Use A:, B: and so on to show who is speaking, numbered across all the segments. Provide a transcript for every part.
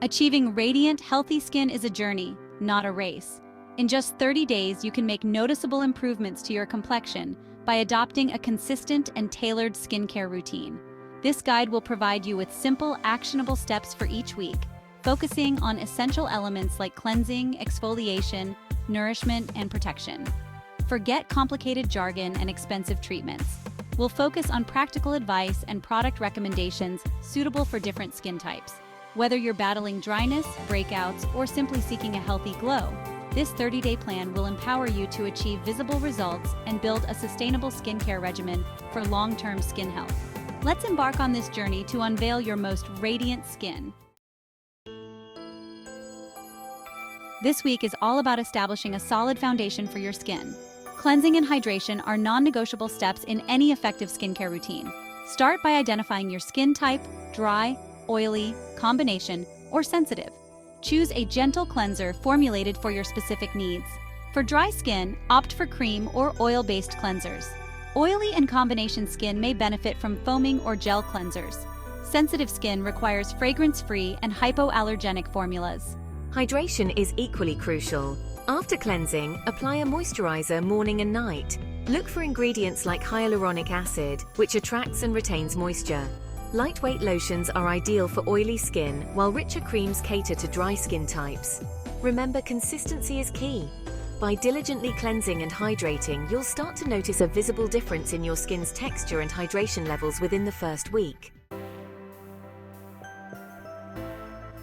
A: Achieving radiant, healthy skin is a journey, not a race. In just 30 days, you can make noticeable improvements to your complexion by adopting a consistent and tailored skincare routine. This guide will provide you with simple, actionable steps for each week, focusing on essential elements like cleansing, exfoliation, nourishment, and protection. Forget complicated jargon and expensive treatments. We'll focus on practical advice and product recommendations suitable for different skin types. Whether you're battling dryness, breakouts, or simply seeking a healthy glow, this 30-day plan will empower you to achieve visible results and build a sustainable skincare regimen for long-term skin health. Let's embark on this journey to unveil your most radiant skin. This week is all about establishing a solid foundation for your skin. Cleansing and hydration are non-negotiable steps in any effective skincare routine. Start by identifying your skin type: dry, oily, combination, or sensitive. Choose a gentle cleanser formulated for your specific needs. For dry skin, opt for cream or oil-based cleansers. Oily and combination skin may benefit from foaming or gel cleansers. Sensitive skin requires fragrance-free and hypoallergenic formulas.
B: Hydration is equally crucial. After cleansing, apply a moisturizer morning and night. Look for ingredients like hyaluronic acid, which attracts and retains moisture. Lightweight lotions are ideal for oily skin, while richer creams cater to dry skin types. Remember, consistency is key. By diligently cleansing and hydrating, you'll start to notice a visible difference in your skin's texture and hydration levels within the first week.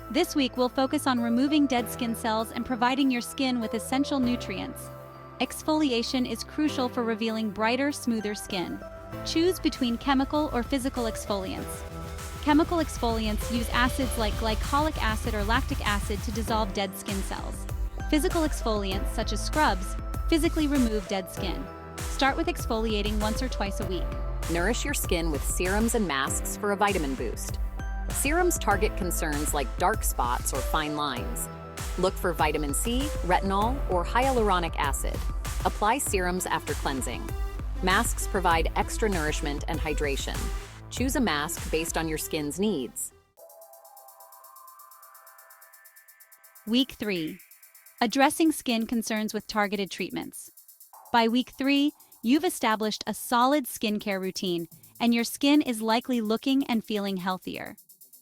A: This week, we'll focus on removing dead skin cells and providing your skin with essential nutrients. Exfoliation is crucial for revealing brighter, smoother skin. Choose between chemical or physical exfoliants. Chemical exfoliants use acids like glycolic acid or lactic acid to dissolve dead skin cells. Physical exfoliants, such as scrubs, physically remove dead skin. Start with exfoliating once or twice a week.
C: Nourish your skin with serums and masks for a vitamin boost. Serums target concerns like dark spots or fine lines. Look for vitamin C, retinol, or hyaluronic acid. Apply serums after cleansing. Masks provide extra nourishment and hydration. Choose a mask based on your skin's needs.
A: Week 3. Addressing skin concerns with targeted treatments. By week 3, you've established a solid skincare routine, and your skin is likely looking and feeling healthier.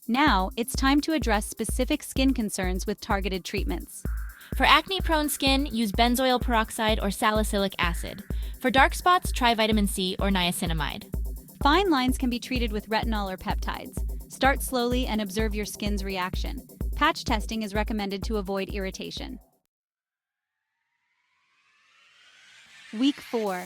A: Now, it's time to address specific skin concerns with targeted treatments.
D: For acne-prone skin, use benzoyl peroxide or salicylic acid. For dark spots, try vitamin C or niacinamide.
A: Fine lines can be treated with retinol or peptides. Start slowly and observe your skin's reaction. Patch testing is recommended to avoid irritation. Week 4.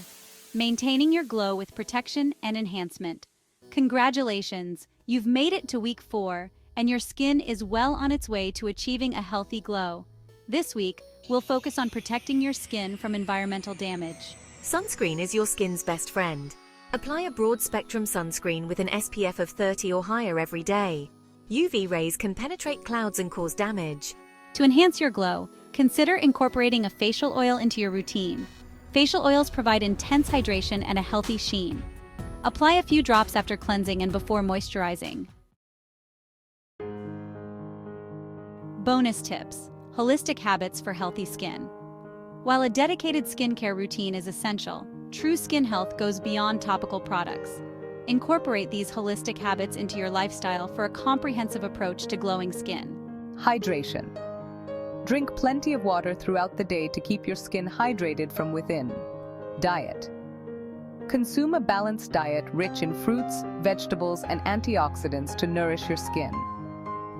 A: Maintaining your glow with protection and enhancement. Congratulations! You've made it to week 4, and your skin is well on its way to achieving a healthy glow. This week, we'll focus on protecting your skin from environmental damage.
B: Sunscreen is your skin's best friend. Apply a broad-spectrum sunscreen with an SPF of 30 or higher every day. UV rays can penetrate clouds and cause damage.
A: To enhance your glow, consider incorporating a facial oil into your routine. Facial oils provide intense hydration and a healthy sheen. Apply a few drops after cleansing and before moisturizing. Bonus tips: holistic habits for healthy skin. While a dedicated skincare routine is essential, true skin health goes beyond topical products. Incorporate these holistic habits into your lifestyle for a comprehensive approach to glowing skin.
E: Hydration. Drink plenty of water throughout the day to keep your skin hydrated from within. Diet. Consume a balanced diet rich in fruits, vegetables, and antioxidants to nourish your skin.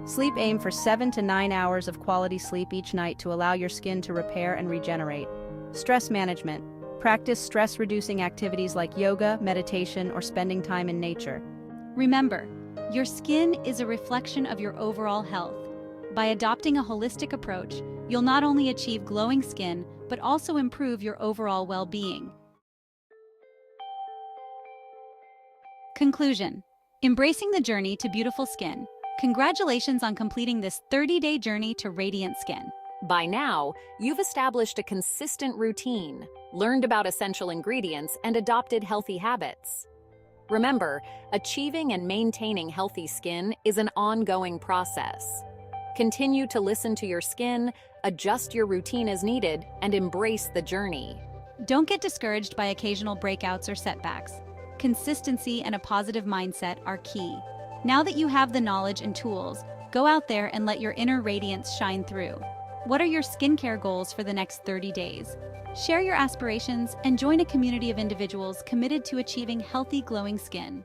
F: Sleep. Aim for 7 to 9 hours of quality sleep each night to allow your skin to repair and regenerate. Stress management. Practice stress-reducing activities like yoga, meditation, or spending time in nature.
A: Remember, your skin is a reflection of your overall health. By adopting a holistic approach, you'll not only achieve glowing skin, but also improve your overall well-being. Conclusion: embracing the journey to beautiful skin. Congratulations on completing this 30-day journey to radiant skin.
C: By now, you've established a consistent routine, learned about essential ingredients, and adopted healthy habits. Remember, achieving and maintaining healthy skin is an ongoing process. Continue to listen to your skin, adjust your routine as needed, and embrace the journey.
A: Don't get discouraged by occasional breakouts or setbacks. Consistency and a positive mindset are key. Now that you have the knowledge and tools, go out there and let your inner radiance shine through. What are your skincare goals for the next 30 days? Share your aspirations and join a community of individuals committed to achieving healthy, glowing skin.